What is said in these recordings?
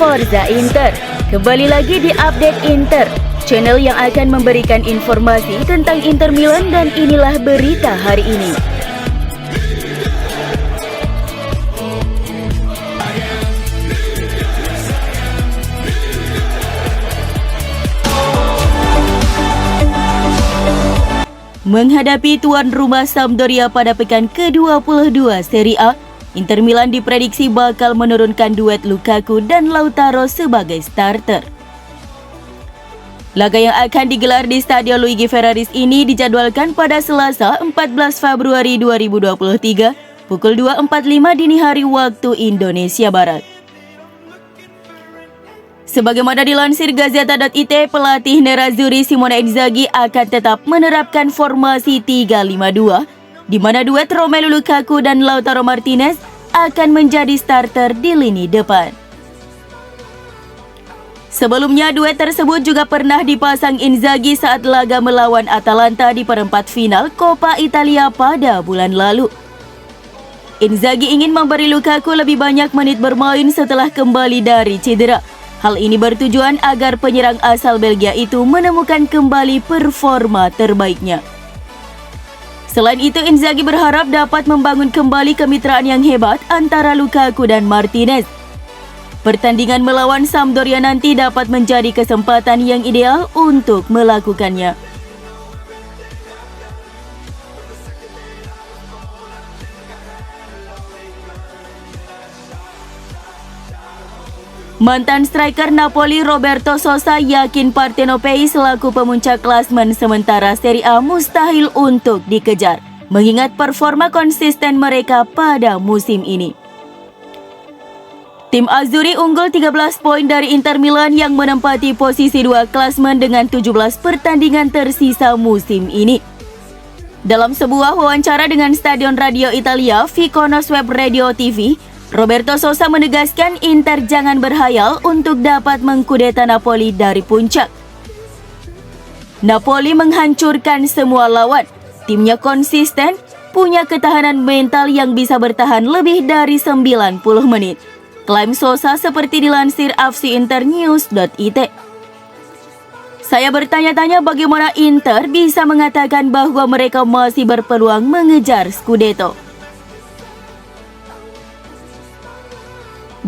Forza Inter. Kembali lagi di Update Inter, channel yang akan memberikan informasi tentang Inter Milan, dan inilah berita hari ini. Menghadapi tuan rumah Sampdoria pada pekan ke-22 Serie A, Inter Milan diprediksi bakal menurunkan duet Lukaku dan Lautaro sebagai starter. Laga yang akan digelar di Stadion Luigi Ferraris ini dijadwalkan pada Selasa 14 Februari 2023 pukul 2.45 dini hari waktu Indonesia Barat. Sebagaimana dilansir Gazzetta.it, pelatih Nerazzurri Simone Inzaghi akan tetap menerapkan formasi 3-5-2, di mana duet Romelu Lukaku dan Lautaro Martinez akan menjadi starter di lini depan. Sebelumnya, duet tersebut juga pernah dipasang Inzaghi saat laga melawan Atalanta di perempat final Coppa Italia pada bulan lalu. Inzaghi ingin memberi Lukaku lebih banyak menit bermain setelah kembali dari cedera. Hal ini bertujuan agar penyerang asal Belgia itu menemukan kembali performa terbaiknya. Selain itu, Inzaghi berharap dapat membangun kembali kemitraan yang hebat antara Lukaku dan Martinez. Pertandingan melawan Sampdoria nanti dapat menjadi kesempatan yang ideal untuk melakukannya. Mantan striker Napoli Roberto Sosa yakin Partenopei selaku pemuncak klasmen sementara Serie A mustahil untuk dikejar, mengingat performa konsisten mereka pada musim ini. Tim Azzurri unggul 13 poin dari Inter Milan yang menempati posisi 2 klasmen dengan 17 pertandingan tersisa musim ini. Dalam sebuah wawancara dengan stadion radio Italia Viconos Web Radio TV, Roberto Sosa menegaskan Inter jangan berhayal untuk dapat mengkudeta Napoli dari puncak. Napoli menghancurkan semua lawan. Timnya konsisten, punya ketahanan mental yang bisa bertahan lebih dari 90 menit. Klaim Sosa seperti dilansir fcinternews.it. Saya bertanya-tanya bagaimana Inter bisa mengatakan bahwa mereka masih berpeluang mengejar Scudetto.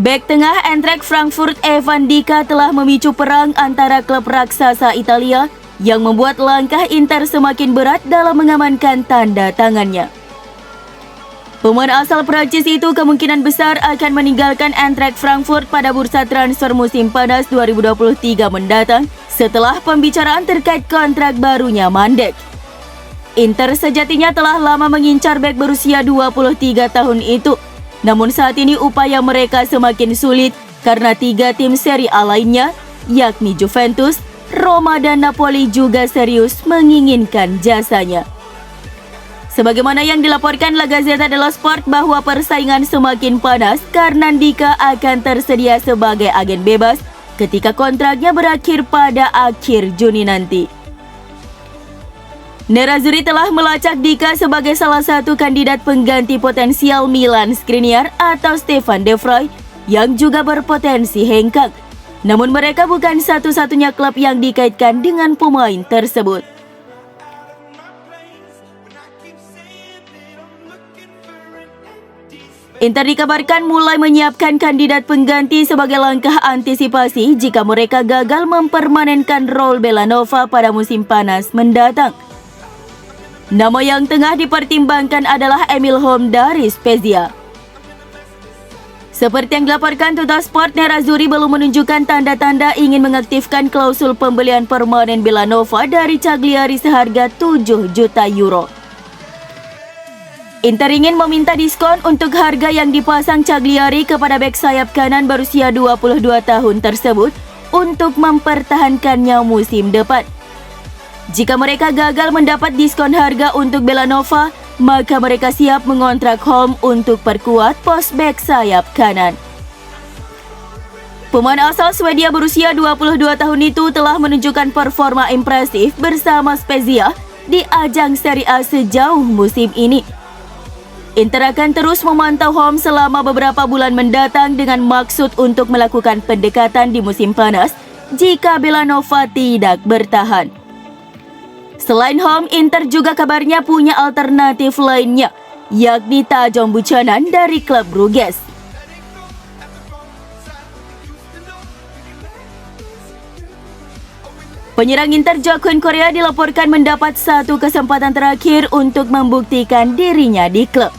Bek tengah Eintracht Frankfurt Evan Dika telah memicu perang antara klub raksasa Italia yang membuat langkah Inter semakin berat dalam mengamankan tanda tangannya. Pemain asal Prancis itu kemungkinan besar akan meninggalkan Eintracht Frankfurt pada bursa transfer musim panas 2023 mendatang setelah pembicaraan terkait kontrak barunya mandek. Inter sejatinya telah lama mengincar bek berusia 23 tahun itu. Namun saat ini upaya mereka semakin sulit karena 3 tim Serie A lainnya, yakni Juventus, Roma dan Napoli juga serius menginginkan jasanya. Sebagaimana yang dilaporkan La Gazzetta dello Sport bahwa persaingan semakin panas karena Dika akan tersedia sebagai agen bebas ketika kontraknya berakhir pada akhir Juni nanti. Nerazzurri telah melacak Dika sebagai salah satu kandidat pengganti potensial Milan Skriniar atau Stefan De Vrij yang juga berpotensi hengkang. Namun mereka bukan satu-satunya klub yang dikaitkan dengan pemain tersebut. Inter dikabarkan mulai menyiapkan kandidat pengganti sebagai langkah antisipasi jika mereka gagal mempermanenkan Raul Bellanova pada musim panas mendatang. Nama yang tengah dipertimbangkan adalah Emil Holm dari Spezia. Seperti yang dilaporkan Tuttosport, Nerazzurri belum menunjukkan tanda-tanda ingin mengaktifkan klausul pembelian permanen Bellanova dari Cagliari seharga 7 juta euro. Inter ingin meminta diskon untuk harga yang dipasang Cagliari kepada bek sayap kanan berusia 22 tahun tersebut untuk mempertahankannya musim depan. Jika mereka gagal mendapat diskon harga untuk Bellanova, maka mereka siap mengontrak Holm untuk perkuat pos bek sayap kanan. Pemain asal Swedia berusia 22 tahun itu telah menunjukkan performa impresif bersama Spezia di ajang Serie A sejauh musim ini. Inter akan terus memantau Holm selama beberapa bulan mendatang dengan maksud untuk melakukan pendekatan di musim panas jika Belanova tidak bertahan. Selain Holm, Inter juga kabarnya punya alternatif lainnya, yakni Tajong Buchanan dari klub Bruges. Penyerang Inter Joaquin Correa dilaporkan mendapat satu kesempatan terakhir untuk membuktikan dirinya di klub.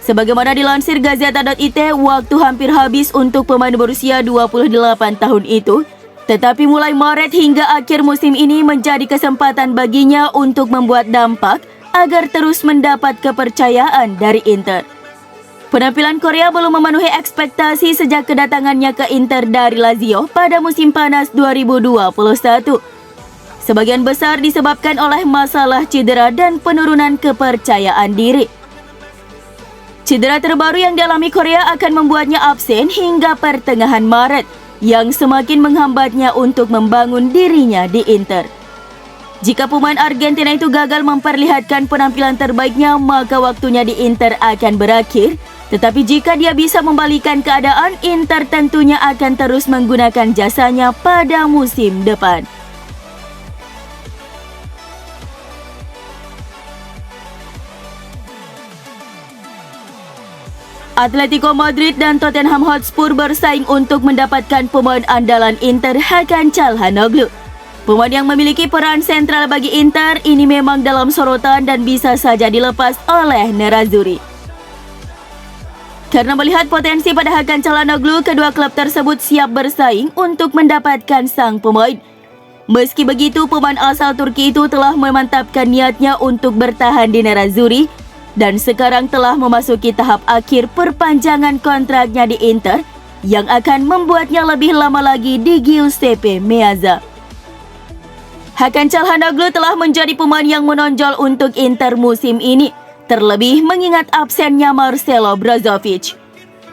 Sebagaimana dilansir Gazeta.it, waktu hampir habis untuk pemain berusia 28 tahun itu, tetapi mulai Maret hingga akhir musim ini menjadi kesempatan baginya untuk membuat dampak agar terus mendapat kepercayaan dari Inter. Penampilan Correa belum memenuhi ekspektasi sejak kedatangannya ke Inter dari Lazio pada musim panas 2021. Sebagian besar disebabkan oleh masalah cedera dan penurunan kepercayaan diri. Cedera terbaru yang dialami Correa akan membuatnya absen hingga pertengahan Maret, yang semakin menghambatnya untuk membangun dirinya di Inter. Jika pemain Argentina itu gagal memperlihatkan penampilan terbaiknya, maka waktunya di Inter akan berakhir. Tetapi jika dia bisa membalikan keadaan, Inter tentunya akan terus menggunakan jasanya pada musim depan. Atletico Madrid dan Tottenham Hotspur bersaing untuk mendapatkan pemain andalan Inter Hakan Çalhanoğlu. Pemain yang memiliki peran sentral bagi Inter ini memang dalam sorotan dan bisa saja dilepas oleh Nerazzurri. Karena melihat potensi pada Hakan Çalhanoğlu, kedua klub tersebut siap bersaing untuk mendapatkan sang pemain. Meski begitu, pemain asal Turki itu telah memantapkan niatnya untuk bertahan di Nerazzurri dan sekarang telah memasuki tahap akhir perpanjangan kontraknya di Inter yang akan membuatnya lebih lama lagi di Giuseppe Meazza. Hakan Çalhanoğlu telah menjadi pemain yang menonjol untuk Inter musim ini, terlebih mengingat absennya Marcelo Brozovic.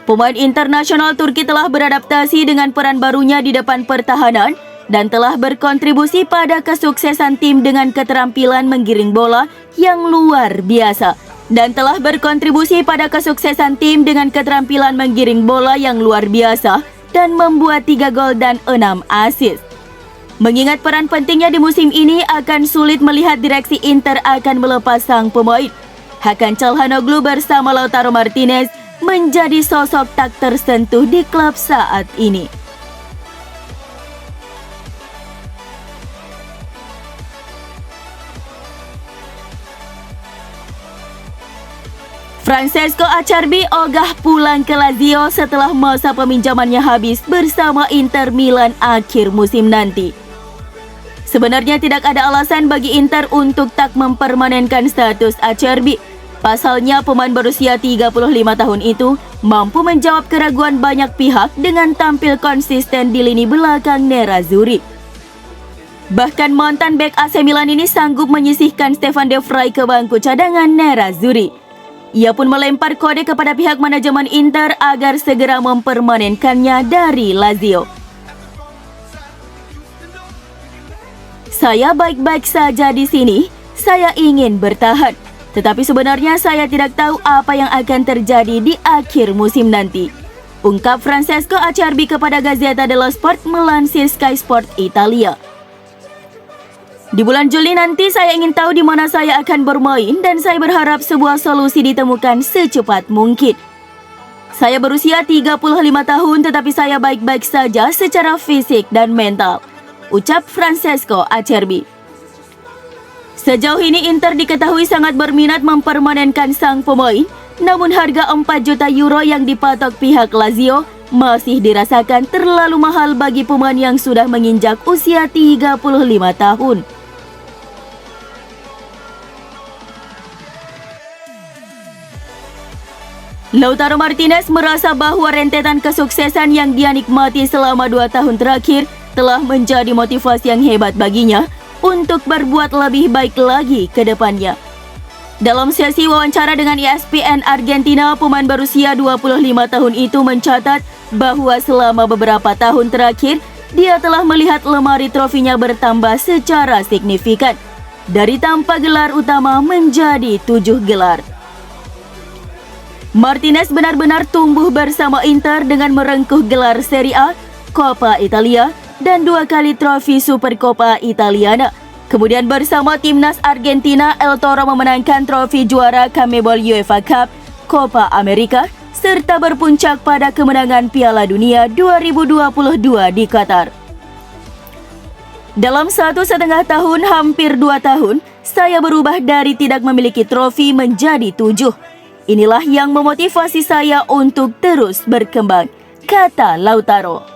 Pemain internasional Turki telah beradaptasi dengan peran barunya di depan pertahanan dan telah berkontribusi pada kesuksesan tim dengan keterampilan menggiring bola yang luar biasa. Dan telah berkontribusi pada kesuksesan tim dengan keterampilan menggiring bola yang luar biasa dan membuat 3 gol dan 6 assist. Mengingat peran pentingnya di musim ini, akan sulit melihat direksi Inter akan melepas sang pemain. Hakan Çalhanoğlu bersama Lautaro Martinez menjadi sosok tak tersentuh di klub saat ini. Francesco Acerbi ogah pulang ke Lazio setelah masa peminjamannya habis bersama Inter Milan akhir musim nanti. Sebenarnya tidak ada alasan bagi Inter untuk tak mempermanenkan status Acerbi. Pasalnya pemain berusia 35 tahun itu mampu menjawab keraguan banyak pihak dengan tampil konsisten di lini belakang Nerazzurri. Bahkan mantan bek AC Milan ini sanggup menyisihkan Stefan De Vrij ke bangku cadangan Nerazzurri. Ia pun melempar kode kepada pihak manajemen Inter agar segera mempermanenkannya dari Lazio. Saya baik-baik saja di sini, saya ingin bertahan. Tetapi sebenarnya saya tidak tahu apa yang akan terjadi di akhir musim nanti, ungkap Francesco Acerbi kepada Gazzetta dello Sport melansir Sky Sport Italia. Di bulan Juli nanti saya ingin tahu di mana saya akan bermain dan saya berharap sebuah solusi ditemukan secepat mungkin. Saya berusia 35 tahun tetapi saya baik-baik saja secara fisik dan mental, ucap Francesco Acerbi. Sejauh ini Inter diketahui sangat berminat mempermanenkan sang pemain, namun harga 4 juta euro yang dipatok pihak Lazio masih dirasakan terlalu mahal bagi pemain yang sudah menginjak usia 35 tahun. Lautaro Martinez merasa bahwa rentetan kesuksesan yang dia nikmati selama 2 tahun terakhir telah menjadi motivasi yang hebat baginya untuk berbuat lebih baik lagi ke depannya. Dalam sesi wawancara dengan ESPN Argentina, pemain berusia 25 tahun itu mencatat bahwa selama beberapa tahun terakhir, dia telah melihat lemari trofinya bertambah secara signifikan, dari tanpa gelar utama menjadi 7 gelar. Martinez benar-benar tumbuh bersama Inter dengan merengkuh gelar Serie A, Coppa Italia, dan 2 kali trofi Supercoppa Italiana. Kemudian bersama timnas Argentina, El Toro memenangkan trofi juara CONMEBOL UEFA Cup, Copa America, serta berpuncak pada kemenangan Piala Dunia 2022 di Qatar. Dalam 1,5 tahun, hampir 2 tahun, saya berubah dari tidak memiliki trofi menjadi 7. Inilah yang memotivasi saya untuk terus berkembang, kata Lautaro.